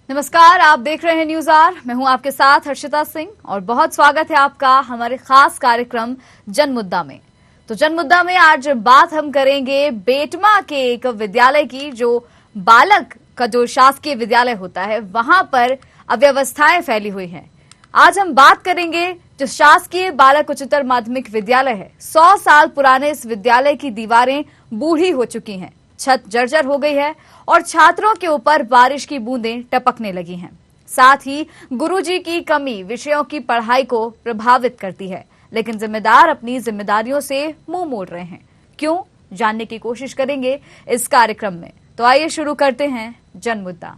नमस्कार, आप देख रहे हैं न्यूज आर। मैं हूं आपके साथ हर्षिता सिंह और बहुत स्वागत है आपका हमारे खास कार्यक्रम जन मुद्दा में। तो जन मुद्दा में आज बात हम करेंगे बेटमा के एक विद्यालय की, जो बालक का जो शासकीय विद्यालय होता है वहां पर अव्यवस्थाएं फैली हुई हैं। आज हम बात करेंगे जो शासकीय बालक उच्चतर माध्यमिक विद्यालय है। 100 साल पुराने इस विद्यालय की दीवारें बूढ़ी हो चुकी हैं, छत जर्जर हो गई है और छात्रों के ऊपर बारिश की बूंदें टपकने लगी हैं। साथ ही गुरुजी की कमी विषयों की पढ़ाई को प्रभावित करती है, लेकिन जिम्मेदार अपनी जिम्मेदारियों से मुंह मोड़ रहे हैं। क्यों, जानने की कोशिश करेंगे इस कार्यक्रम में। तो आइए शुरू करते हैं जन मुद्दा।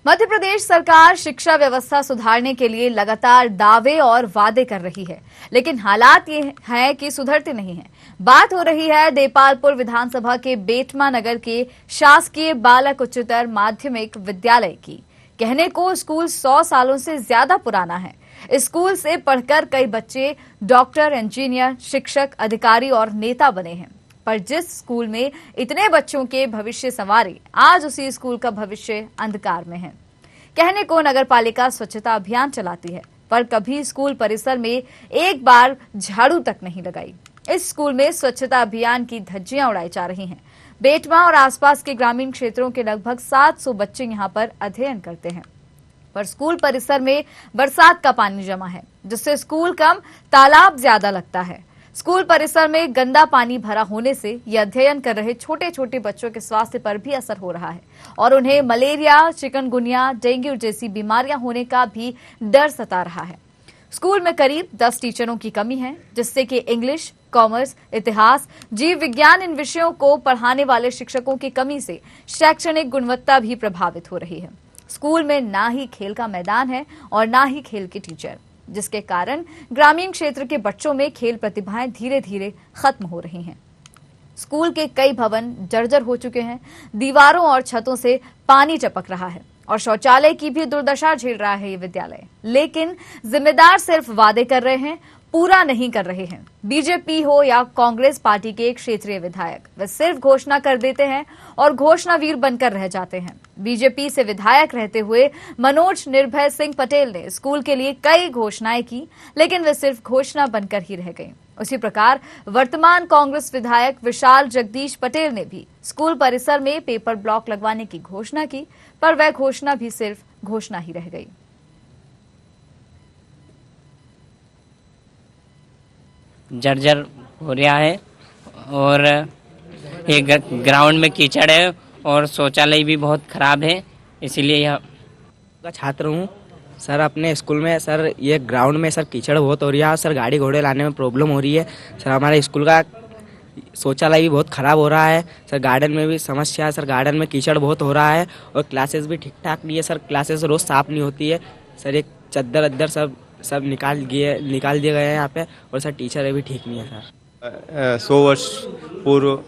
मध्य प्रदेश सरकार शिक्षा व्यवस्था सुधारने के लिए लगातार दावे और वादे कर रही है, लेकिन हालात ये हैं कि सुधरते नहीं हैं। बात हो रही है देपालपुर विधानसभा के बेटमा नगर के शासकीय बालक उच्चतर माध्यमिक विद्यालय की। कहने को स्कूल 100 सालों से ज्यादा पुराना है। इस स्कूल से पढ़कर कई बच्चे डॉक्टर, इंजीनियर, शिक्षक, अधिकारी और नेता बने हैं। पर जिस स्कूल में इतने बच्चों के भविष्य संवारे, आज उसी स्कूल का भविष्य अंधकार में है। कहने को नगरपालिका स्वच्छता अभियान चलाती है, पर कभी स्कूल परिसर में एक बार झाड़ू तक नहीं लगाई। इस स्कूल में स्वच्छता अभियान की धज्जियां उड़ाई जा रही हैं। बेटमा और आसपास के ग्रामीण क्षेत्रों के लगभग 700 बच्चे यहां पर अध्ययन करते हैं, पर स्कूल परिसर में बरसात का पानी जमा है, जिससे स्कूल कम तालाब ज्यादा लगता है। स्कूल परिसर में गंदा पानी भरा होने से ये अध्ययन कर रहे छोटे छोटे बच्चों के स्वास्थ्य पर भी असर हो रहा है और उन्हें मलेरिया, चिकनगुनिया, डेंगू जैसी बीमारियां होने का भी डर सता रहा है। स्कूल में करीब 10 टीचरों की कमी है, जिससे कि इंग्लिश, कॉमर्स, इतिहास, जीव विज्ञान इन विषयों को पढ़ाने वाले शिक्षकों की कमी से शैक्षणिक गुणवत्ता भी प्रभावित हो रही है। स्कूल में ना ही खेल का मैदान है और ना ही खेल के टीचर, जिसके कारण ग्रामीण क्षेत्र के बच्चों में खेल प्रतिभाएं धीरे धीरे खत्म हो रही हैं। स्कूल के कई भवन जर्जर हो चुके हैं, दीवारों और छतों से पानी टपक रहा है और शौचालय की भी दुर्दशा झेल रहा है ये विद्यालय। लेकिन जिम्मेदार सिर्फ वादे कर रहे हैं, पूरा नहीं कर रहे हैं। बीजेपी हो या कांग्रेस पार्टी के एक क्षेत्रीय विधायक, वे सिर्फ घोषणा कर देते हैं और घोषणावीर बनकर रह जाते हैं। बीजेपी से विधायक रहते हुए मनोज निर्भय सिंह पटेल ने स्कूल के लिए कई घोषणाएं की, लेकिन वे सिर्फ घोषणा बनकर ही रह गई। उसी प्रकार वर्तमान कांग्रेस विधायक विशाल जगदीश पटेल ने भी स्कूल परिसर में पेपर ब्लॉक लगवाने की घोषणा की, पर वह घोषणा भी सिर्फ घोषणा ही रह गई। जर्जर हो रहा है और एक ग्राउंड में कीचड़ है और शौचालय भी बहुत खराब है, इसीलिए यह का छात्र हूँ सर। अपने स्कूल में सर ये ग्राउंड में सर कीचड़ बहुत हो रही है सर, गाड़ी घोड़े लाने में प्रॉब्लम हो रही है सर। हमारे स्कूल का शौचालय भी बहुत ख़राब हो रहा है सर। गार्डन में भी समस्या है सर, गार्डन में कीचड़ बहुत हो रहा है और क्लासेस भी ठीक ठाक नहीं है सर। क्लासेस रोज़ साफ़ नहीं होती है सर। एक चद्दर अद्दर सब निकाल दिए गए हैं यहाँ पे, और सर टीचर भी ठीक नहीं है सर। 100 वर्ष पूर्व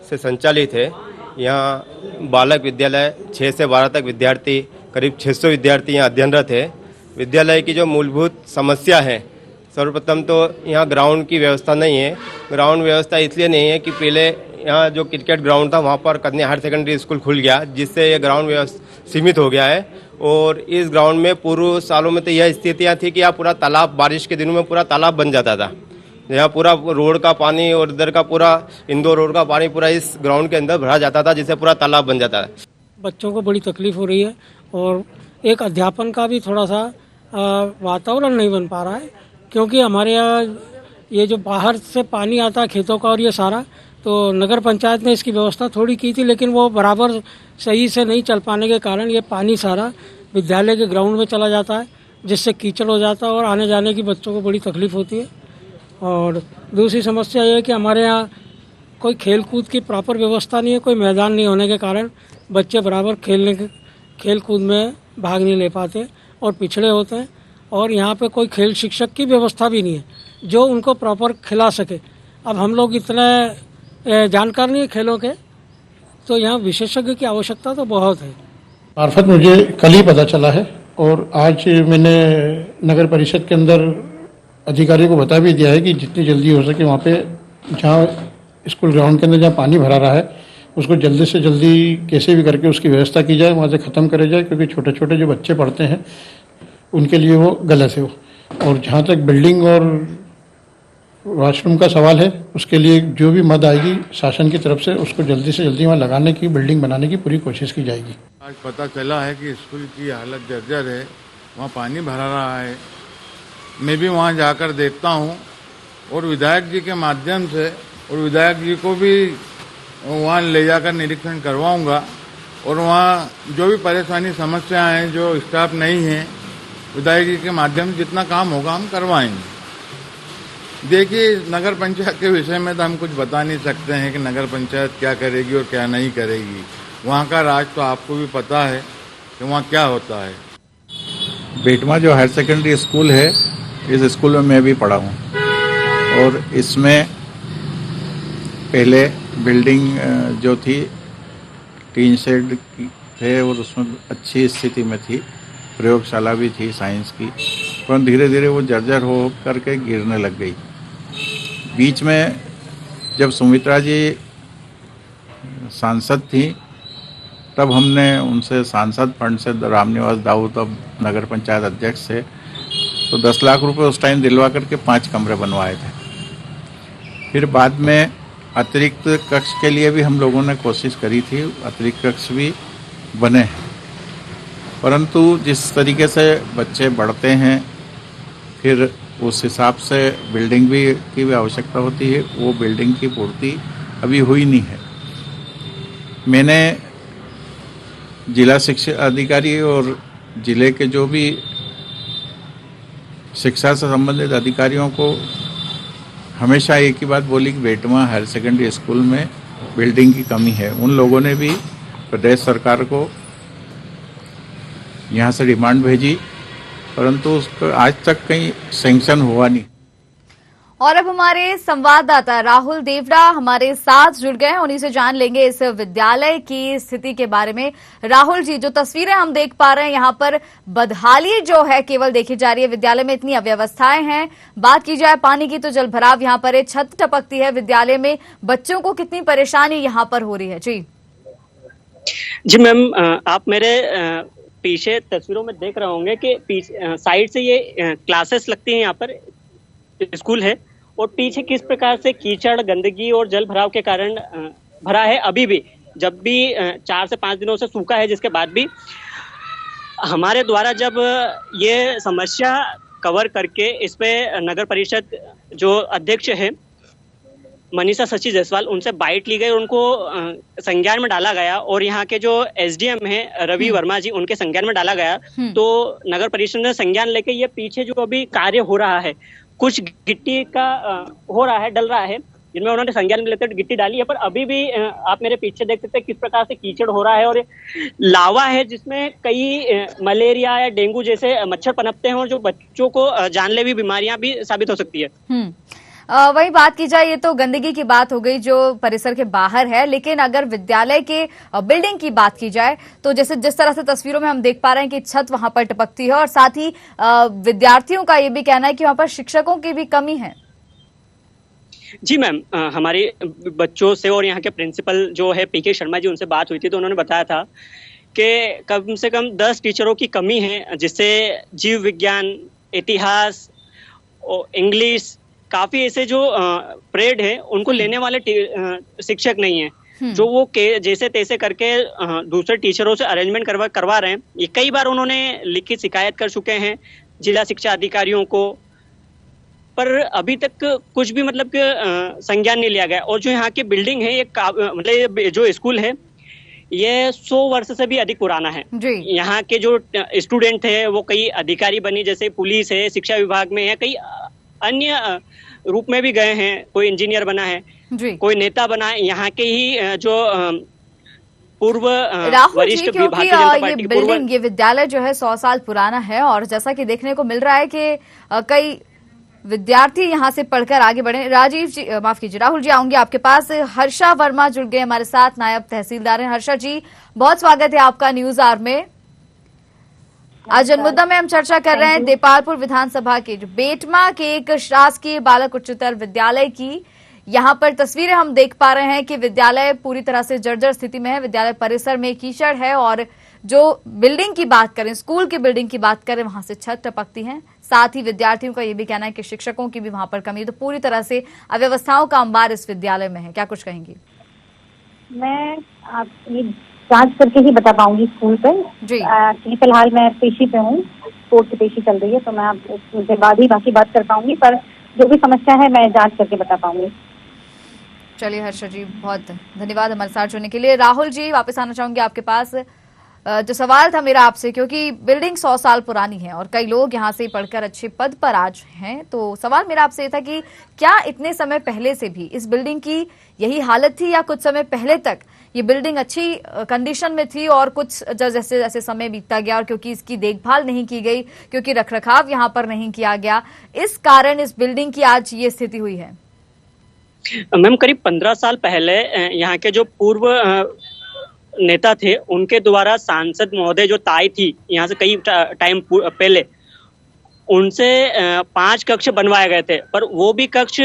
से संचालित है। यहाँ बालक विद्यालय 6 से 12 तक विद्यार्थी, करीब 600 विद्यार्थी यहाँ अध्ययनरत है। विद्यालय की जो मूलभूत समस्या है, सर्वप्रथम तो यहाँ ग्राउंड की व्यवस्था नहीं है। ग्राउंड व्यवस्था इसलिए नहीं है कि पहले यहाँ जो क्रिकेट ग्राउंड था वहाँ पर कन्या हायर सेकेंडरी स्कूल खुल गया, जिससे ये ग्राउंड व्यवस्था सीमित हो गया है। और इस ग्राउंड में पूर्व सालों में तो यह स्थितियाँ थी कि यहाँ पूरा तालाब, बारिश के दिनों में पूरा तालाब बन जाता था। यहाँ पूरा रोड का पानी और इधर का पूरा इंदौर रोड का पानी पूरा इस ग्राउंड के अंदर भरा जाता था, जिससे पूरा तालाब बन जाता है। बच्चों को बड़ी तकलीफ हो रही है और एक अध्यापन का भी थोड़ा सा वातावरण नहीं बन पा रहा है, क्योंकि हमारे यहाँ ये जो बाहर से पानी आता है खेतों का और ये सारा, तो नगर पंचायत ने इसकी व्यवस्था थोड़ी की थी, लेकिन वो बराबर सही से नहीं चल पाने के कारण ये पानी सारा विद्यालय के ग्राउंड में चला जाता है, जिससे कीचड़ हो जाता है और आने जाने की बच्चों को बड़ी तकलीफ होती है। और दूसरी समस्या ये है कि हमारे यहाँ कोई खेल कूद की प्रॉपर व्यवस्था नहीं है, कोई मैदान नहीं होने के कारण बच्चे बराबर खेल कूद में भाग नहीं ले पाते और पिछड़े होते हैं। और यहाँ पे कोई खेल शिक्षक की व्यवस्था भी नहीं है जो उनको प्रॉपर खिला सके। अब हम लोग इतने जानकार नहीं है खेलों के, तो यहाँ विशेषज्ञ की आवश्यकता तो बहुत है। मार्फत मुझे कल ही पता चला है और आज मैंने नगर परिषद के अंदर अधिकारियों को बता भी दिया है कि जितनी जल्दी हो सके वहाँ पे जहाँ स्कूल ग्राउंड के अंदर जहाँ पानी भरा रहा है उसको जल्दी से जल्दी कैसे भी करके उसकी व्यवस्था की जाए, वहाँ से ख़त्म करे जाए, क्योंकि छोटे छोटे जो बच्चे पढ़ते हैं उनके लिए वो गलत है। और जहाँ तक बिल्डिंग और वॉशरूम का सवाल है, उसके लिए जो भी मद आएगी शासन की तरफ से उसको जल्दी से जल्दी वहाँ लगाने की, बिल्डिंग बनाने की पूरी कोशिश की जाएगी। आज पता चला है कि स्कूल की हालत जर्जर है, वहाँ पानी भरा रहा है। मैं भी वहाँ जाकर देखता हूँ और विधायक जी के माध्यम से और विधायक जी को भी वहाँ ले जाकर निरीक्षण करवाऊँगा और वहाँ जो भी परेशानी समस्या हैं, जो स्टाफ नहीं है, विधायक जी के माध्यम से जितना काम होगा हम करवाएंगे। देखिए, नगर पंचायत के विषय में तो हम कुछ बता नहीं सकते हैं कि नगर पंचायत क्या करेगी और क्या नहीं करेगी। वहाँ का राज तो आपको भी पता है कि वहाँ क्या होता है। बेटमा जो हायर सेकेंडरी स्कूल है, इस स्कूल में मैं भी पढ़ा हूँ और इसमें पहले बिल्डिंग जो थी टीन शेड की थे और उसमें अच्छी स्थिति में थी, प्रयोगशाला भी थी साइंस की, पर धीरे धीरे वो जर्जर हो करके गिरने लग गई। बीच में जब सुमित्रा जी सांसद थी तब हमने उनसे सांसद फंड से, रामनिवास दाऊ तब नगर पंचायत अध्यक्ष थे, तो 10 लाख रुपए उस टाइम दिलवा करके 5 कमरे बनवाए थे। फिर बाद में अतिरिक्त कक्ष के लिए भी हम लोगों ने कोशिश करी थी, अतिरिक्त कक्ष भी बने हैं, परंतु जिस तरीके से बच्चे बढ़ते हैं फिर उस हिसाब से बिल्डिंग भी की भी आवश्यकता होती है, वो बिल्डिंग की पूर्ति अभी हुई नहीं है। मैंने जिला शिक्षा अधिकारी और जिले के जो भी शिक्षा से संबंधित अधिकारियों को हमेशा एक ही बात बोली कि बेटमा हायर सेकेंडरी स्कूल में बिल्डिंग की कमी है। उन लोगों ने भी प्रदेश सरकार को यहाँ से डिमांड भेजी, परंतु उसको आज तक कहीं सैंक्शन हुआ नहीं। और अब हमारे संवाददाता राहुल देवड़ा हमारे साथ जुड़ गए हैं, उन्हीं से जान लेंगे इस विद्यालय की स्थिति के बारे में। राहुल जी, जो तस्वीरें हम देख पा रहे हैं यहाँ पर बदहाली जो है केवल देखी जा रही है, विद्यालय में इतनी अव्यवस्थाएं हैं। बात की जाए पानी की तो जलभराव यहाँ पर है, छत टपकती है विद्यालय में, बच्चों को कितनी परेशानी यहाँ पर हो रही है। जी मैम, आप मेरे पीछे तस्वीरों में देख रहे होंगे कि साइड से ये क्लासेस लगती हैं, यहाँ पर स्कूल है, और पीछे किस प्रकार से कीचड़, गंदगी और जल भराव के कारण भरा है। अभी भी जब भी 4 से 5 दिनों से सूखा है, जिसके बाद भी हमारे द्वारा जब ये समस्या कवर करके इस पे नगर परिषद जो अध्यक्ष है मनीषा सची जायसवाल, उनसे बाइट ली गई, उनको संज्ञान में डाला गया, और यहाँ के जो एसडीएम है रवि वर्मा जी, उनके संज्ञान में डाला गया। तो नगर परिषद ने संज्ञान लेके ये पीछे जो अभी कार्य हो रहा है, कुछ गिट्टी का हो रहा है, डल रहा है, जिनमें उन्होंने संज्ञान में लेते गिट्टी डाली है, पर अभी भी आप मेरे पीछे देख सकते हैं किस प्रकार से कीचड़ हो रहा है, और लावा है जिसमें कई मलेरिया या डेंगू जैसे मच्छर पनपते हैं, और जो बच्चों को जानलेवा बीमारियां भी साबित हो सकती है। वही बात की जाए, ये तो गंदगी की बात हो गई जो परिसर के बाहर है, लेकिन अगर विद्यालय के बिल्डिंग की बात की जाए तो जैसे जिस तरह से तस्वीरों में हम देख पा रहे हैं कि छत वहां पर टपकती है, और साथ ही विद्यार्थियों का ये भी कहना है कि वहां पर शिक्षकों की भी कमी है। जी मैम, हमारे बच्चों से और यहाँ के प्रिंसिपल जो है पीके शर्मा जी, उनसे बात हुई थी, तो उन्होंने बताया था कि कम से कम 10 टीचरों की कमी है, जिससे जीव विज्ञान, इतिहास और इंग्लिश, काफी ऐसे जो परेड है उनको लेने वाले शिक्षक नहीं है, जो वो जैसे तैसे करके दूसरे टीचरों से अरेंजमेंट करवा रहे हैं। ये कई बार उन्होंने लिखित शिकायत कर चुके हैं जिला शिक्षा अधिकारियों को, पर अभी तक कुछ भी मतलब संज्ञान नहीं लिया गया। और जो यहाँ की बिल्डिंग है, ये मतलब जो स्कूल है, ये 100 वर्ष से भी अधिक पुराना है। यहाँ के जो स्टूडेंट है वो कई अधिकारी बनी, जैसे पुलिस है, शिक्षा विभाग में है, कई अन्य रूप में भी गए हैं, कोई इंजीनियर बना है, कोई नेता बना है, यहाँ के ही जो पूर्व वरिष्ठ भारतीय जनता पार्टी के बिल्डिंग, ये विद्यालय जो है 100 साल पुराना है, और जैसा कि देखने को मिल रहा है कि कई विद्यार्थी यहाँ से पढ़कर आगे बढ़े। राजीव जी, माफ कीजिए, राहुल जी आऊंगी आपके पास। हर्षा वर्मा जुड़ गए हमारे साथ, नायब तहसीलदार हैं। हर्षा जी, बहुत स्वागत है आपका न्यूज आवर में। आज जनमुद्दा में हम चर्चा कर रहे हैं देपालपुर विधानसभा के जो बेटमा के एक शासकीय बालक उच्चतर विद्यालय की। यहाँ पर तस्वीरें हम देख पा रहे हैं कि विद्यालय पूरी तरह से जर्जर स्थिति में है। विद्यालय परिसर में कीचड़ है और जो बिल्डिंग की बात करें, स्कूल की बिल्डिंग की बात करें, वहां से छत टपकती है। साथ ही विद्यार्थियों का ये भी कहना है कि शिक्षकों की भी वहां पर कमी। तो पूरी तरह से अव्यवस्थाओं का अंबार इस विद्यालय में है। क्या कुछ कहेंगी? मैं आप ये जांच करके ही बता पाऊंगी स्कूल पे जी। फिलहाल मैं पेशी पे हूँ, कोर्ट की पेशी चल रही है, तो मैं आप उसके बाद ही बाकी बात कर पाऊंगी, पर जो भी समस्या है मैं जांच करके बता पाऊंगी। चलिए हर्षा जी, बहुत धन्यवाद हमारे साथ जुड़ने के लिए। राहुल जी, वापस आना चाहूंगी आपके पास। जो सवाल था मेरा आपसे, क्योंकि बिल्डिंग 100 साल पुरानी है और कई लोग यहाँ से पढ़कर अच्छे पद पर आज हैं, तो सवाल मेरा आपसे ये था कि क्या इतने समय पहले से भी इस बिल्डिंग की यही हालत थी या कुछ समय पहले तक ये बिल्डिंग अच्छी कंडीशन में थी और कुछ जैसे जैसे समय बीतता गया और क्योंकि इसकी देखभाल नहीं की गई, क्योंकि रखरखाव यहाँ पर नहीं किया गया, इस कारण इस बिल्डिंग की आज ये स्थिति हुई है? मैम, करीब 15 साल पहले यहाँ के जो पूर्व नेता थे, उनके द्वारा सांसद महोदय जो ताई थी यहाँ से कई टाइम पहले, उनसे 5 कक्ष बनवाए गए थे, पर वो भी कक्ष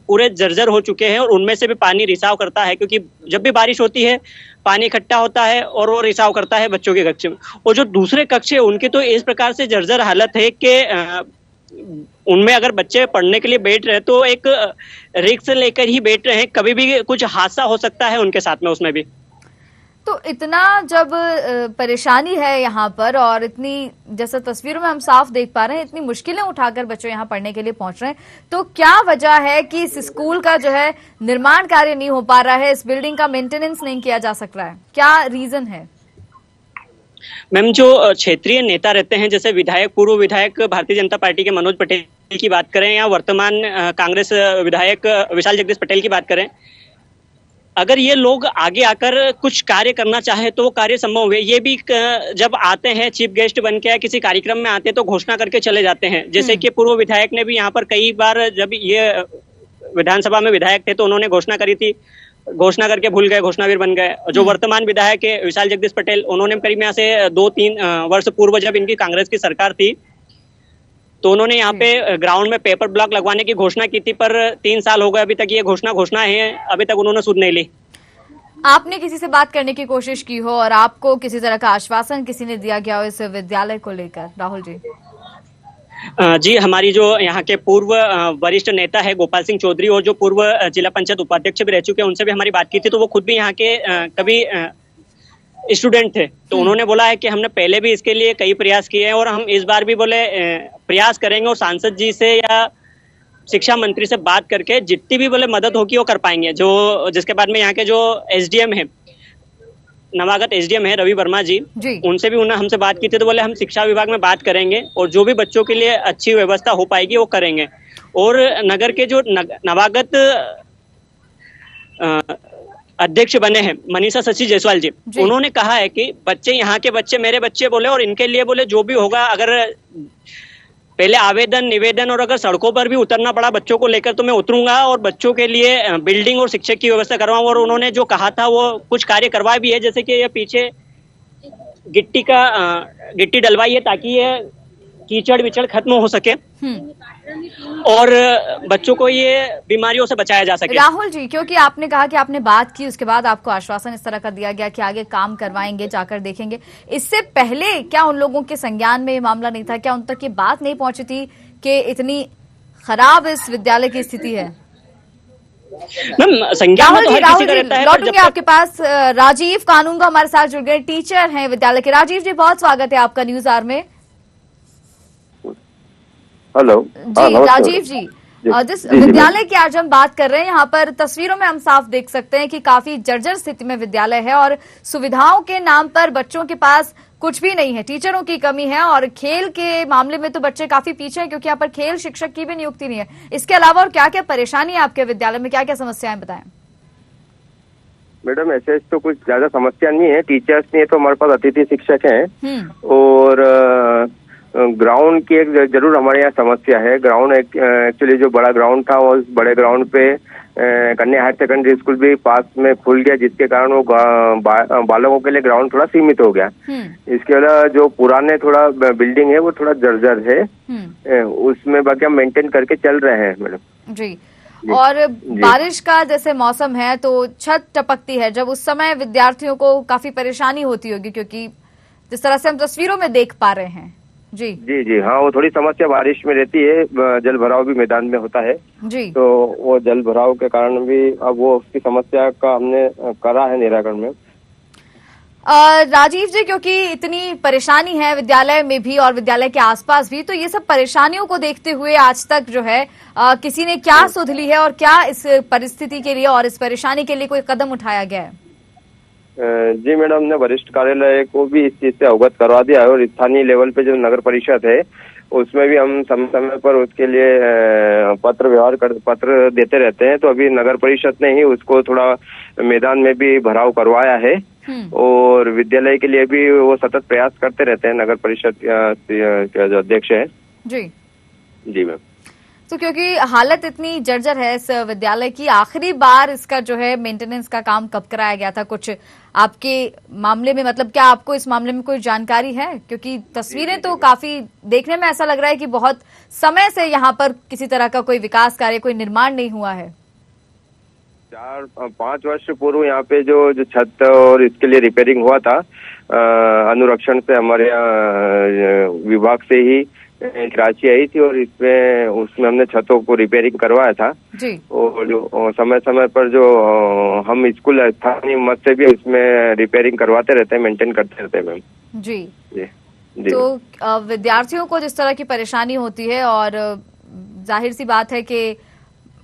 पूरे जर्जर हो चुके हैं और उनमें से भी पानी रिसाव करता है, क्योंकि जब भी बारिश होती है पानी इकट्ठा होता है और वो रिसाव करता है बच्चों के कक्ष में। और जो दूसरे कक्ष है उनकी तो इस प्रकार से जर्जर हालत है कि उनमें अगर बच्चे पढ़ने के लिए बैठ रहे तो एक रिस्क लेकर ही बैठ रहे हैं, कभी भी कुछ हादसा हो सकता है उनके साथ में उसमें भी। तो इतना जब परेशानी है यहाँ पर और इतनी, जैसा तस्वीरों में हम साफ देख पा रहे हैं, इतनी मुश्किलें उठाकर बच्चे यहाँ पढ़ने के लिए पहुंच रहे हैं, तो क्या वजह है कि इस स्कूल का जो है निर्माण कार्य नहीं हो पा रहा है, इस बिल्डिंग का मेंटेनेंस नहीं किया जा सक रहा है? क्या रीजन है? मैम, जो क्षेत्रीय नेता रहते हैं, जैसे विधायक, पूर्व विधायक भारतीय जनता पार्टी के मनोज पटेल की बात करें या वर्तमान कांग्रेस विधायक विशाल जगदीश पटेल की बात करें, अगर ये लोग आगे आकर कुछ कार्य करना चाहे तो वो कार्य संभव है। ये भी जब आते हैं चीफ गेस्ट बन के या किसी कार्यक्रम में आते हैं तो घोषणा करके चले जाते हैं। जैसे कि पूर्व विधायक ने भी यहाँ पर कई बार, जब ये विधानसभा में विधायक थे तो उन्होंने घोषणा करी थी, घोषणा करके भूल गए, घोषणावीर बन गए। जो वर्तमान विधायक है विशाल जगदीश पटेल, उन्होंने करीब यहाँ से 2-3 वर्ष पूर्व जब इनकी कांग्रेस की सरकार थी तो उन्होंने यहाँ पे ग्राउंड में पेपर ब्लॉक लगवाने की घोषणा की थी, पर 3 साल हो गए अभी तक ये घोषणा है, अभी तक उन्होंने सुध नहीं ली। आपने किसी से बात करने की कोशिश की हो और आपको किसी तरह का आश्वासन किसी ने दिया गया हो इस विद्यालय को लेकर? राहुल जी। जी, हमारी जो यहाँ के पूर्व वरिष्ठ नेता है गोपाल सिंह चौधरी और जो पूर्व जिला पंचायत उपाध्यक्ष भी रह चुके हैं, उनसे भी हमारी बात की थी, तो वो खुद भी यहाँ के कभी स्टूडेंट थे, तो उन्होंने बोला है कि हमने पहले भी इसके लिए कई प्रयास किए हैं और हम इस बार भी बोले प्रयास करेंगे और सांसद जी से या शिक्षा मंत्री से बात करके जितनी भी बोले मदद होगी वो कर पाएंगे। जो जिसके बाद में यहाँ के जो एसडीएम है, नवागत एसडीएम है रवि वर्मा जी, उनसे भी उन्होंने हमसे बात की थी, तो बोले हम शिक्षा विभाग में बात करेंगे और जो भी बच्चों के लिए अच्छी व्यवस्था हो पाएगी वो करेंगे। और नगर के जो नवागत अध्यक्ष बने हैं मनीषा शशि जायसवाल जी, उन्होंने कहा है कि बच्चे, यहाँ के बच्चे मेरे बच्चे बोले और इनके लिए बोले जो भी होगा, अगर पहले आवेदन निवेदन और अगर सड़कों पर भी उतरना पड़ा बच्चों को लेकर तो मैं उतरूंगा और बच्चों के लिए बिल्डिंग और शिक्षक की व्यवस्था करवाऊं। और उन्होंने जो कहा था वो कुछ कार्य करवाया भी है, जैसे कि ये पीछे गिट्टी डलवाई है ताकि ये कीचड़ विचड़ खत्म हो सके और बच्चों को ये बीमारियों से बचाया जा सके। राहुल जी, क्योंकि आपने कहा कि आपने बात की, उसके बाद आपको आश्वासन इस तरह का दिया गया कि आगे काम करवाएंगे, जाकर देखेंगे, इससे पहले क्या उन लोगों के संज्ञान में ये मामला नहीं था? क्या उन तक ये बात नहीं पहुंची थी कि इतनी खराब इस विद्यालय की स्थिति है? संज्ञान में तो हर किसी का रहता है। लौटूंगे आपके पास। राजीव कानूनगो हमारे साथ जुड़ गए, टीचर हैं विद्यालय के। राजीव जी, बहुत स्वागत है आपका न्यूज आवर में। हेलो जी राजीव जी, जिस विद्यालय की आज हम बात कर रहे हैं, यहाँ पर तस्वीरों में हम साफ देख सकते हैं कि काफी जर्जर स्थिति में विद्यालय है और सुविधाओं के नाम पर बच्चों के पास कुछ भी नहीं है, टीचरों की कमी है और खेल के मामले में तो बच्चे काफी पीछे हैं क्योंकि यहाँ पर खेल शिक्षक की भी नियुक्ति नहीं है। इसके अलावा और क्या क्या परेशानी है आपके विद्यालय में, क्या क्या समस्याएं बताएं? मैडम, ऐसे तो कुछ ज्यादा समस्या नहीं है, टीचर्स नहीं है तो हमारे पास अतिथि शिक्षक हैं और ग्राउंड की एक जरूर हमारे यहाँ समस्या है। ग्राउंड एक्चुअली जो बड़ा ग्राउंड था वो उस बड़े ग्राउंड पे कन्या हायर सेकेंडरी स्कूल भी पास में खुल गया, जिसके कारण वो बालकों के लिए ग्राउंड थोड़ा सीमित हो गया। इसके अलावा जो पुराने थोड़ा बिल्डिंग है वो थोड़ा जर्जर है, उसमें बाकी हम मेंटेन करके चल रहे हैं मैडम। जी। और बारिश का जैसे मौसम है तो छत टपकती है, जब उस समय विद्यार्थियों को काफी परेशानी होती होगी, क्योंकि जिस तरह से हम तस्वीरों में देख पा रहे हैं। जी जी जी हाँ, वो थोड़ी समस्या बारिश में रहती है, जल भराव भी मैदान में होता है जी। तो वो जल भराव के कारण भी अब वो उसकी समस्या का हमने करा है निराकरण में। राजीव जी, क्योंकि इतनी परेशानी है विद्यालय में भी और विद्यालय के आसपास भी, तो ये सब परेशानियों को देखते हुए आज तक जो है किसी ने क्या सुध ली है और क्या इस परिस्थिति के लिए और इस परेशानी के लिए कोई कदम उठाया गया है? जी मैडम, हमने वरिष्ठ कार्यालय को भी इस चीज से अवगत करवा दिया है और स्थानीय लेवल पे जो नगर परिषद है उसमें भी हम समय समय पर उसके लिए पत्र देते रहते हैं। तो अभी नगर परिषद ने ही उसको थोड़ा मैदान में भी भराव करवाया है और विद्यालय के लिए भी वो सतत प्रयास करते रहते हैं नगर परिषद के जो अध्यक्ष है। जी जी मैम। तो क्योंकि हालत इतनी जर्जर है इस विद्यालय की, आखिरी बार इसका जो है मेंटेनेंस का काम कब कराया गया था? कुछ आपके मामले में, मतलब क्या आपको इस मामले में कोई जानकारी है? क्योंकि तस्वीरें तो काफी देखने में ऐसा लग रहा है कि बहुत समय से यहाँ पर किसी तरह का कोई विकास कार्य, कोई निर्माण नहीं हुआ है। 4-5 वर्ष पूर्व यहाँ पे जो छत और इसके लिए रिपेयरिंग हुआ था अनुरक्षण से, हमारे यहाँ विभाग से ही राशि आई थी और उसमें हमने छतों को रिपेयरिंग करवाया था जी। और जो समय समय पर जो हम स्कूल स्थानीय मत से भी इसमें रिपेयरिंग करवाते रहते हैं, मेंटेन करते रहते हैं मैम। जी जी जी। तो विद्यार्थियों को जिस तरह की परेशानी होती है और जाहिर सी बात है कि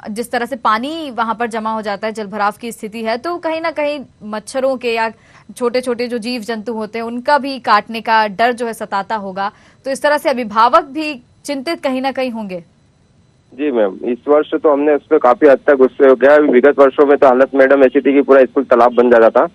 जिस तरह से पानी वहां पर जमा हो जाता है, जलभराव की स्थिति है, तो कहीं ना कहीं मच्छरों के या छोटे छोटे जो जीव जंतु होते हैं उनका भी काटने का डर जो है सताता होगा। तो इस तरह से अभिभावक भी चिंतित कहीं ना कहीं होंगे। जी मैम, इस वर्ष तो हमने उस पर काफी हद तक उससे हो गया। विगत वर्षों में तो हालत मैडम ऐसी थी कि पूरा स्कूल तालाब बन जाता था,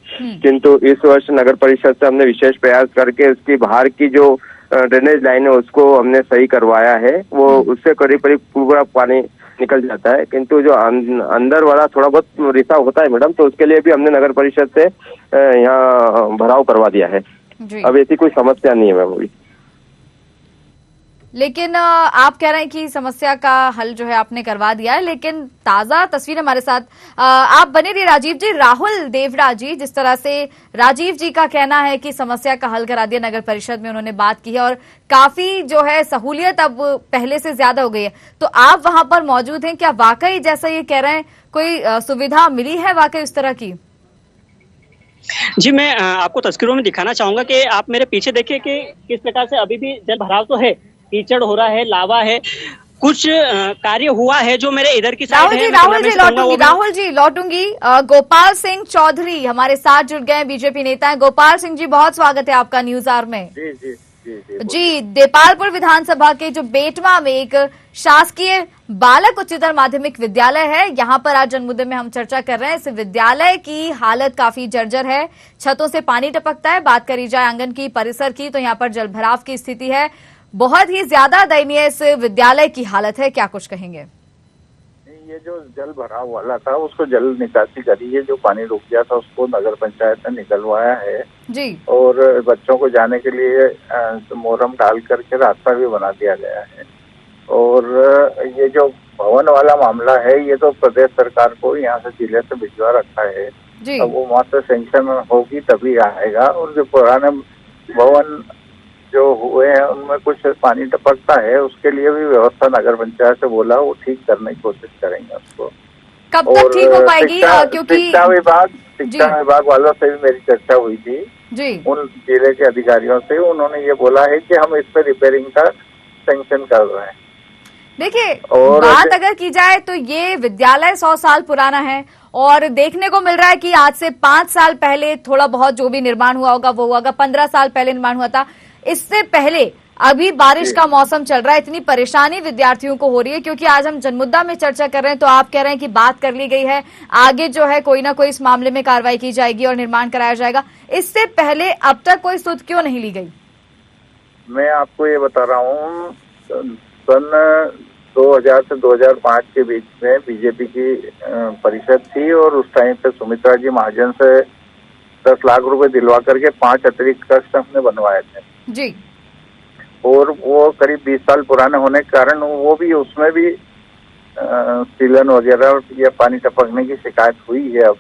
किंतु इस वर्ष नगर परिषद से हमने विशेष प्रयास करके उसकी बाहर की जो ड्रेनेज लाइन है उसको हमने सही करवाया है। वो उससे करीब करीब पूरा पानी निकल जाता है, किंतु जो अंदर वाला थोड़ा बहुत रिसाव होता है मैडम, तो उसके लिए भी हमने नगर परिषद से यहाँ भराव करवा दिया है। अब ऐसी कोई समस्या नहीं है मैम अभी। लेकिन आप कह रहे हैं कि समस्या का हल जो है आपने करवा दिया है, लेकिन ताजा तस्वीर हमारे साथ आप बने रहिए राजीव जी। राहुल देवड़ा जी, जिस तरह से राजीव जी का कहना है कि समस्या का हल करा दिया नगर परिषद में, उन्होंने बात की है और काफी जो है सहूलियत अब पहले से ज्यादा हो गई है, तो आप वहां पर मौजूद हैं, क्या वाकई जैसा ये कह रहे हैं कोई सुविधा मिली है वाकई उस तरह की? जी, मैं आपको तस्वीरों में दिखाना चाहूंगा कि आप मेरे पीछे देखिए कि किस प्रकार से अभी भी जल भराव तो है, कीचड़ हो रहा है, लावा है, कुछ कार्य हुआ है जो मेरे इधर की साइड है। राहुल जी लौटूंगी। गोपाल सिंह चौधरी हमारे साथ जुड़ गए, बीजेपी नेता हैं। गोपाल सिंह जी, बहुत स्वागत है आपका न्यूज आवर में। जी, देपालपुर विधानसभा के जो बेटवा में एक शासकीय बालक उच्चतर माध्यमिक विद्यालय है, यहाँ पर आज जनमुद्दे में हम चर्चा कर रहे हैं। इस विद्यालय की हालत काफी जर्जर है, छतों से पानी टपकता है। बात करी जाए आंगन की, परिसर की, तो यहाँ पर जलभराव की स्थिति है। बहुत ही ज्यादा दयनीय इस विद्यालय की हालत है, क्या कुछ कहेंगे? ये जो जल भराव वाला था उसको जल निकासी करी है, जो पानी रुक गया था उसको नगर पंचायत ने निकलवाया है जी। और बच्चों को जाने के लिए मोरम डाल करके रास्ता भी बना दिया गया है। और ये जो भवन वाला मामला है ये तो प्रदेश सरकार को यहाँ से जिले से भिजवा रखा है जी। अब वो वहाँ से सैंक्शन होगी तभी आएगा। और जो पुराने भवन जो हुए हैं उनमें कुछ पानी टपकता है, उसके लिए भी व्यवस्था नगर पंचायत से बोला, वो ठीक करने की कोशिश करेंगे उसको। कब तक ठीक हो पाएगी? क्योंकि शिक्षा विभाग वालों से भी मेरी चर्चा हुई थी जी, उन जिले के अधिकारियों से। उन्होंने ये बोला है कि हम इस पे रिपेयरिंग का सैंक्शन कर रहे हैं। देखिए, बात अगर की जाए तो ये विद्यालय 100 साल पुराना है और देखने को मिल रहा है कि आज से 5 साल पहले थोड़ा बहुत जो भी निर्माण हुआ होगा वो होगा, 15 साल पहले निर्माण हुआ था। इससे पहले अभी बारिश का मौसम चल रहा है, इतनी परेशानी विद्यार्थियों को हो रही है, क्योंकि आज हम जनमुद्दा में चर्चा कर रहे हैं तो आप कह रहे हैं कि बात कर ली गई है, आगे जो है कोई ना कोई इस मामले में कार्रवाई की जाएगी और निर्माण कराया जाएगा। इससे पहले अब तक कोई सुध क्यों नहीं ली गई? मैं आपको ये बता रहा हूँ, सन 2000 से 2005 के बीच में बीजेपी की परिषद थी और उस टाइम पे सुमित्रा जी महाजन से 10 लाख रुपए दिलवा करके 5 अतिरिक्त कक्ष हमने बनवाए थे जी। और वो करीब 20 साल पुराने होने के कारण वो भी, उसमें भी सीलन वगैरह या पानी टपकने की शिकायत हुई है। अब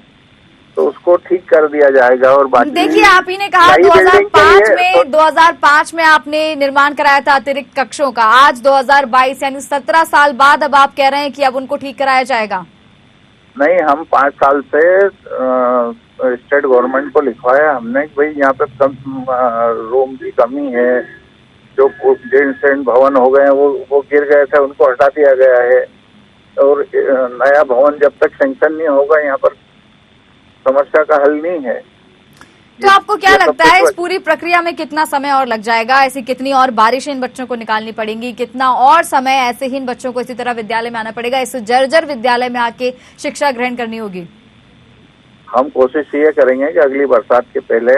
तो उसको ठीक कर दिया जाएगा। और बाकी देखिए, आप ही ने कहा 2005 में आपने निर्माण कराया था अतिरिक्त कक्षों का। आज 2022 यानी 17 साल बाद अब आप कह रहे हैं कि अब उनको ठीक कराया जाएगा। नहीं, हम 5 साल से स्टेट गवर्नमेंट को लिखवाया हमने कि भाई यहाँ पे रूम की कमी है, जो जीर्ण भवन हो गए हैं वो गिर गए थे, उनको हटा दिया गया है। और नया भवन जब तक सैंक्शन नहीं होगा यहाँ पर समस्या का हल नहीं है। तो आपको क्या लगता है इस पूरी प्रक्रिया में कितना समय और लग जाएगा? ऐसी कितनी और बारिशें इन बच्चों को निकालनी पड़ेंगी? कितना और समय ऐसे ही इन बच्चों को इसी तरह विद्यालय में आना पड़ेगा, इस जर्जर विद्यालय में आके शिक्षा ग्रहण करनी होगी? हम कोशिश ये करेंगे कि अगली बरसात के पहले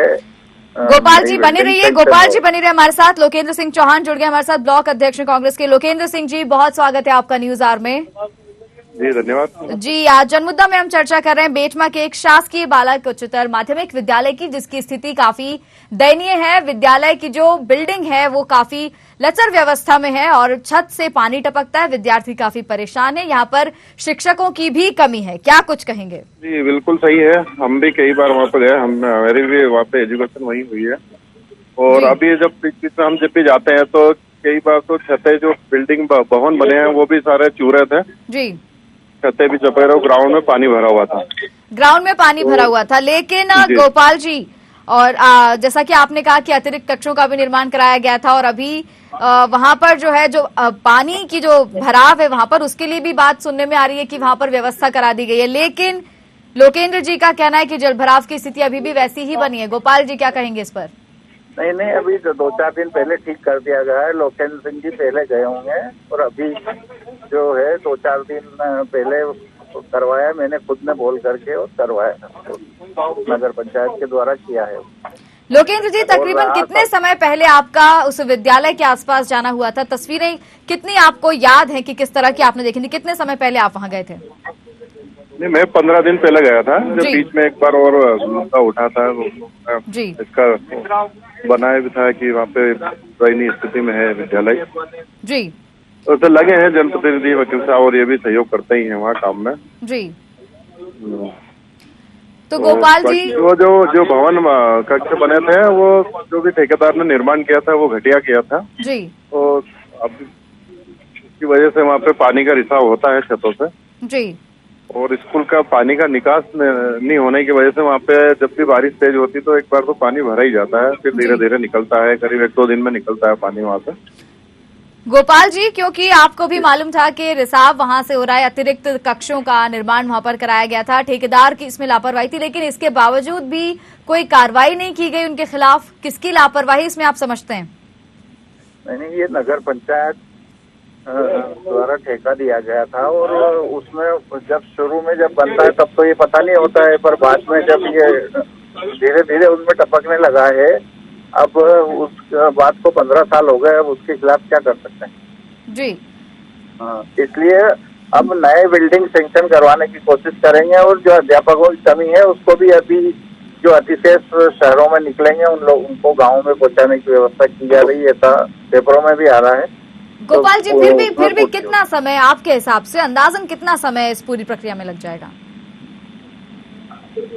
गोपाल जी बने रहिए, गोपाल जी बने रहिए हमारे साथ। लोकेंद्र सिंह चौहान जुड़ गए हमारे साथ, ब्लॉक अध्यक्ष कांग्रेस के। लोकेंद्र सिंह जी, बहुत स्वागत है आपका न्यूज आवर में। जी धन्यवाद जी। आज जनमुद्दा में हम चर्चा कर रहे हैं बेटमा के एक शासकीय बालक उच्चतर माध्यमिक विद्यालय की, जिसकी स्थिति काफी दयनीय है। विद्यालय की जो बिल्डिंग है वो काफी लचर व्यवस्था में है और छत से पानी टपकता है। विद्यार्थी काफी परेशान है। यहाँ पर शिक्षकों की भी कमी है, क्या कुछ कहेंगे? जी बिल्कुल सही है, हम भी कई बार वहाँ पर गए, मेरी भी वहाँ पे एजुकेशन वही हुई है। और अभी हम जब भी जाते हैं तो कई बार तो छतें, जो बिल्डिंग भवन बने हैं वो भी सारे चूरे थे जी, छतें भी चपे रहे, ग्राउंड में पानी भरा हुआ था। ग्राउंड में पानी भरा हुआ था। लेकिन गोपाल जी, और जैसा कि आपने कहा कि अतिरिक्त कक्षों का भी निर्माण कराया गया था और अभी वहां पर जो है जो पानी की जो भराव है वहां पर, उसके लिए भी बात सुनने में आ रही है कि वहां पर व्यवस्था करा दी गई है। लेकिन लोकेंद्र जी का कहना है कि जल भराव की स्थिति अभी भी वैसी ही बनी है। गोपाल जी क्या कहेंगे इस पर? नहीं, अभी तो 2-4 दिन पहले ठीक कर दिया गया है। लोकेंद्र सिंह जी पहले गए होंगे और अभी जो है 2-4 दिन पहले करवाया, मैंने खुद ने बोल करके और करवाया, नगर पंचायत के द्वारा किया है। लोकेंद्र जी, तकरीबन कितने समय पहले आपका उस विद्यालय के आसपास जाना हुआ था? तस्वीरें कितनी आपको याद हैं कि किस तरह की आपने देखी थी? कितने समय पहले आप वहां गए थे? नहीं, मैं 15 दिन पहले गया था, जब बीच में एक बार और मुद्दा उठा था जी, इसका बनाया भी था कि वहाँ पे दयनीय स्थिति में है विद्यालय जी। तो लगे हैं जनप्रतिनिधि, वकील साहब और ये भी सहयोग करते ही हैं वहाँ काम में जी। तो गोपाल जी, वो जो भवन कक्ष बने थे वो जो भी ठेकेदार ने निर्माण किया था वो घटिया किया था जी। तो अब इसकी वजह से वहाँ पे पानी का रिसाव होता है छतों से जी, और स्कूल का पानी का निकास नहीं होने की वजह से वहाँ पे जब भी बारिश तेज होती तो एक बार तो पानी भरा ही जाता है, फिर धीरे धीरे निकलता है, करीब 1-2 दिन में निकलता है पानी वहाँ से। गोपाल जी, क्योंकि आपको भी मालूम था कि रिसाव वहां से हो रहा है, अतिरिक्त कक्षों का निर्माण वहां पर कराया गया था, ठेकेदार की इसमें लापरवाही थी, लेकिन इसके बावजूद भी कोई कार्रवाई नहीं की गई उनके खिलाफ। किसकी लापरवाही इसमें आप समझते हैं? नहीं, ये नगर पंचायत द्वारा ठेका दिया गया था और उसमें जब शुरू में जब बनता है तब तो ये पता नहीं होता है, पर बाद में जब ये धीरे धीरे उनमें टपकने लगा है, अब उस बात को 15 साल हो गए, अब उसके खिलाफ क्या कर सकते हैं जी। इसलिए अब नए बिल्डिंग सैंक्शन करवाने की कोशिश करेंगे और जो अध्यापकों की कमी है उसको भी अभी जो अतिशेष शहरों में निकलेंगे उनको गाँव में पहुँचाने की व्यवस्था की जा रही है, ऐसा पेपरों में भी आ रहा है। गोपाल जी, फिर भी कितना समय आपके हिसाब से, अंदाजन कितना समय इस पूरी प्रक्रिया में लग जाएगा?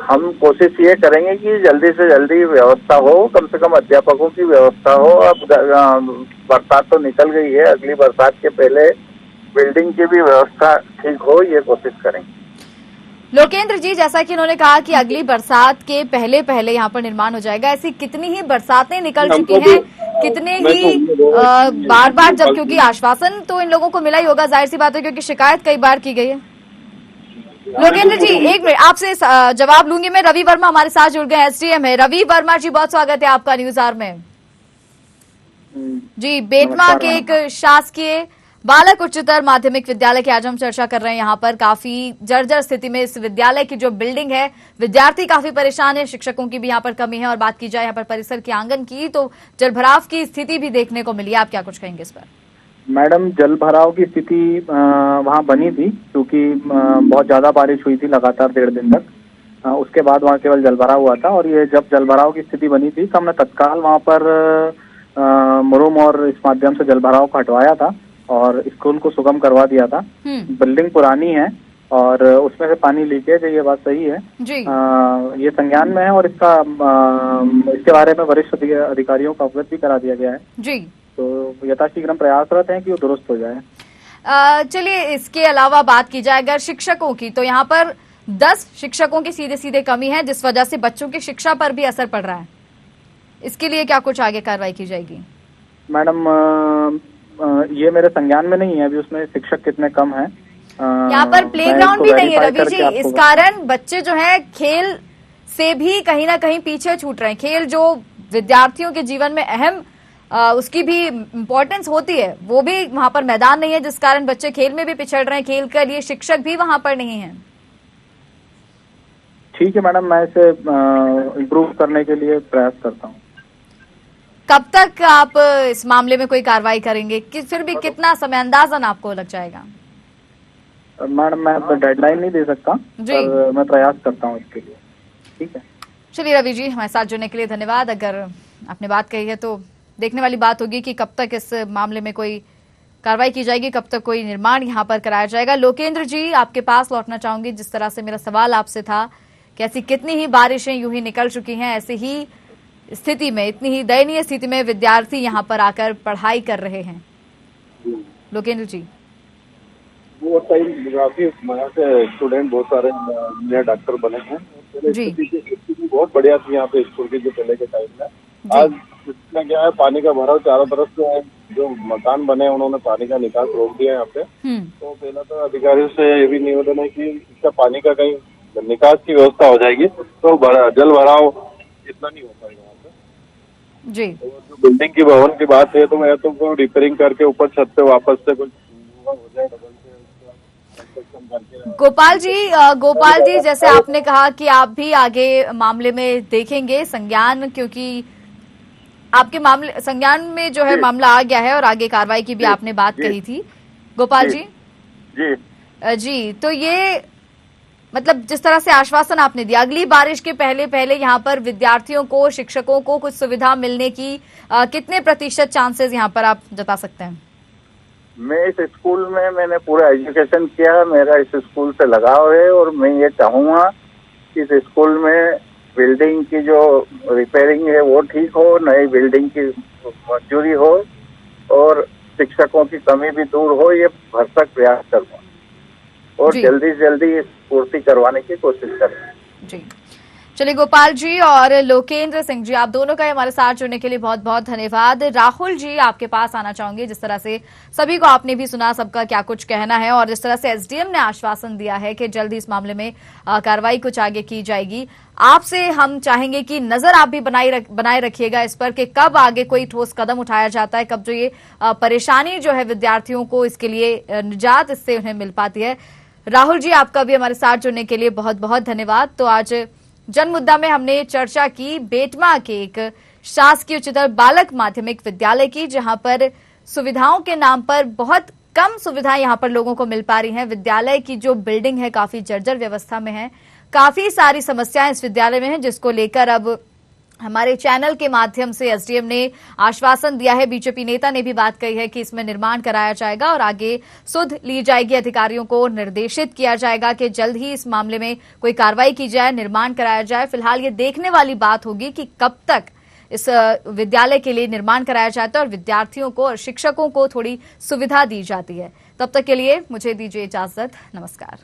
हम कोशिश ये करेंगे कि जल्दी से जल्दी व्यवस्था हो, कम से कम अध्यापकों की व्यवस्था हो। अब बरसात तो निकल गई है, अगली बरसात के पहले बिल्डिंग की भी व्यवस्था ठीक हो, ये कोशिश करेंगे। लोकेंद्र जी, जैसा कि उन्होंने कहा कि अगली बरसात के पहले यहाँ पर निर्माण हो जाएगा, ऐसी कितनी ही बरसातें निकल चुकी हैं, कितने ही बार जब, क्योंकि आश्वासन तो इन लोगों को मिला ही होगा, जाहिर सी बात है, क्योंकि शिकायत कई बार की गई है। लोकेंद्र जी, एक मिनट, आपसे जवाब लूंगी मैं। रवि वर्मा हमारे साथ जुड़ गए, एसडीएम है। रवि वर्मा जी, बहुत स्वागत है आपका न्यूज आवर में जी। बेटमा के एक शासकीय बालक उच्चतर माध्यमिक विद्यालय की आज हम चर्चा कर रहे हैं। यहाँ पर काफी जर्जर स्थिति में इस विद्यालय की जो बिल्डिंग है, विद्यार्थी काफी परेशान है, शिक्षकों की भी यहाँ पर कमी है। और बात की जाए यहाँ पर परिसर के आंगन की, तो जलभराव की स्थिति भी देखने को मिली है। आप क्या कुछ कहेंगे इस पर? मैडम, जल भराव की स्थिति वहाँ बनी थी क्योंकि बहुत ज्यादा बारिश हुई थी लगातार 1.5 दिन तक। उसके बाद वहाँ केवल जल भराव हुआ था। और ये जब जल भराव की स्थिति बनी थी तो हमने तत्काल वहाँ पर मुरुम और इस माध्यम से जल भराव को हटवाया था और स्कूल को सुगम करवा दिया था। बिल्डिंग पुरानी है और उसमें से पानी लीकेज है, ये बात सही है जी। ये संज्ञान में है और इसके बारे में वरिष्ठ अधिकारियों को अवगत भी करा दिया गया है जी। तो यथाशीघ्र प्रयासरत हैं कि वो दुरुस्त हो जाए। चलिए, इसके अलावा बात की जाए अगर शिक्षकों की, तो यहाँ पर 10 शिक्षकों की सीधे सीधे कमी है, जिस वजह से बच्चों की शिक्षा पर भी असर पड़ रहा है। इसके लिए क्या कुछ आगे कार्रवाई की जाएगी? मैडम, ये मेरे संज्ञान में नहीं है अभी उसमें शिक्षक कितने कम हैं। यहाँ पर प्लेग्राउंड भी नहीं है रवि जी, इस कारण बच्चे जो है खेल से भी कहीं ना कहीं पीछे छूट रहे हैं। खेल जो विद्यार्थियों के जीवन में अहम उसकी भी इम्पोर्टेंस होती है, वो भी वहां पर मैदान नहीं है, जिस कारण बच्चे खेल में भी पिछड़ रहे हैं। खेल के लिए शिक्षक भी वहां पर नहीं है। ठीक है मैडम, मैं इसे इम्प्रूव करने के लिए प्रयास करता हूँ। कब तक आप इस मामले में कोई कार्रवाई करेंगे कि फिर भी कितना समय अंदाजन आपको लग जाएगा? मैडम, मैं डेडलाइन नहीं दे सकता, पर मैं प्रयास करता हूँ इसके लिए। ठीक है, चलिए रवि जी, हमारे साथ जुड़ने के लिए धन्यवाद। अगर आपने बात कही है तो देखने वाली बात होगी कि कब तक इस मामले में कोई कार्रवाई की जाएगी, कब तक कोई निर्माण यहाँ पर कराया जाएगा। लोकेंद्र जी, आपके पास लौटना चाहूंगी। जिस तरह से मेरा सवाल आपसे था कि ऐसी कितनी ही बारिशें यूं ही निकल चुकी हैं, ऐसी ही स्थिति में, इतनी ही दयनीय स्थिति में विद्यार्थी यहाँ पर आकर पढ़ाई कर रहे हैं। लोकेंद्र जी, वो टाइम काफी यहाँ से स्टूडेंट बहुत सारे नए डॉक्टर बने हैं जी। स्थिति बहुत बढ़िया थी यहाँ पे स्कूल की जो पहले के टाइम में। आज इसमें क्या है, पानी का भराव चारों तरफ से, जो मकान बने उन्होंने पानी का निकास रोक दिया यहाँ पे। तो पहला तो अधिकारियों से ये भी निवेदन है कि इसका पानी का कहीं निकास की व्यवस्था हो जाएगी तो जल भराव इतना नहीं हो पाएगा यहाँ पे जी। तो जो बिल्डिंग की भवन की बात है तो मैं तो रिपेयरिंग करके ऊपर छत पे वापस से कुछ हो जाए। गोपाल जी, जैसे आपने कहा कि आप भी आगे मामले में देखेंगे संज्ञान, क्योंकि आपके मामले संज्ञान में जो है मामला आ गया है और आगे कार्रवाई की भी आपने बात कही थी। गोपाल जी, तो ये मतलब जिस तरह से आश्वासन आपने दिया, अगली बारिश के पहले यहाँ पर विद्यार्थियों को, शिक्षकों को कुछ सुविधा मिलने की कितने प्रतिशत चांसेस यहाँ पर आप जता सकते हैं? मैं इस स्कूल में मैंने पूरा एजुकेशन किया, मेरा इस स्कूल से लगाव है और मैं ये चाहूँगा कि इस स्कूल में बिल्डिंग की जो रिपेयरिंग है वो ठीक हो, नई बिल्डिंग की मंजूरी हो और शिक्षकों की कमी भी दूर हो। ये भरसक प्रयास करूँगा और जल्दी से जल्दी पूर्ति करवाने की कोशिश करें जी। चलिए गोपाल जी और लोकेंद्र सिंह जी, आप दोनों का हमारे साथ जुड़ने के लिए बहुत बहुत धन्यवाद। राहुल जी, आपके पास आना चाहूंगी। जिस तरह से सभी को आपने भी सुना, सबका क्या कुछ कहना है, और जिस तरह से एसडीएम ने आश्वासन दिया है कि जल्द ही इस मामले में कार्रवाई कुछ आगे की जाएगी, आपसे हम चाहेंगे कि नजर आप भी बनाए रखिएगा इस पर कि कब आगे कोई ठोस कदम उठाया जाता है, कब जो ये परेशानी जो है विद्यार्थियों को, इसके लिए निजात इससे उन्हें मिल पाती है। राहुल जी, आपका भी हमारे साथ जुड़ने के लिए बहुत बहुत धन्यवाद। तो आज जन मुद्दा में हमने चर्चा की बेटमा के एक शासकीय उच्चतर बालक माध्यमिक विद्यालय की, जहां पर सुविधाओं के नाम पर बहुत कम सुविधाएं यहां पर लोगों को मिल पा रही हैं। विद्यालय की जो बिल्डिंग है काफी जर्जर व्यवस्था में है, काफी सारी समस्याएं इस विद्यालय में हैं, जिसको लेकर अब हमारे चैनल के माध्यम से एसडीएम ने आश्वासन दिया है, बीजेपी नेता ने भी बात कही है कि इसमें निर्माण कराया जाएगा और आगे सुध ली जाएगी। अधिकारियों को निर्देशित किया जाएगा कि जल्द ही इस मामले में कोई कार्रवाई की जाए, निर्माण कराया जाए। फिलहाल ये देखने वाली बात होगी कि कब तक इस विद्यालय के लिए निर्माण कराया जाता है और विद्यार्थियों को और शिक्षकों को थोड़ी सुविधा दी जाती है। तब तक के लिए मुझे दीजिए इजाजत। नमस्कार।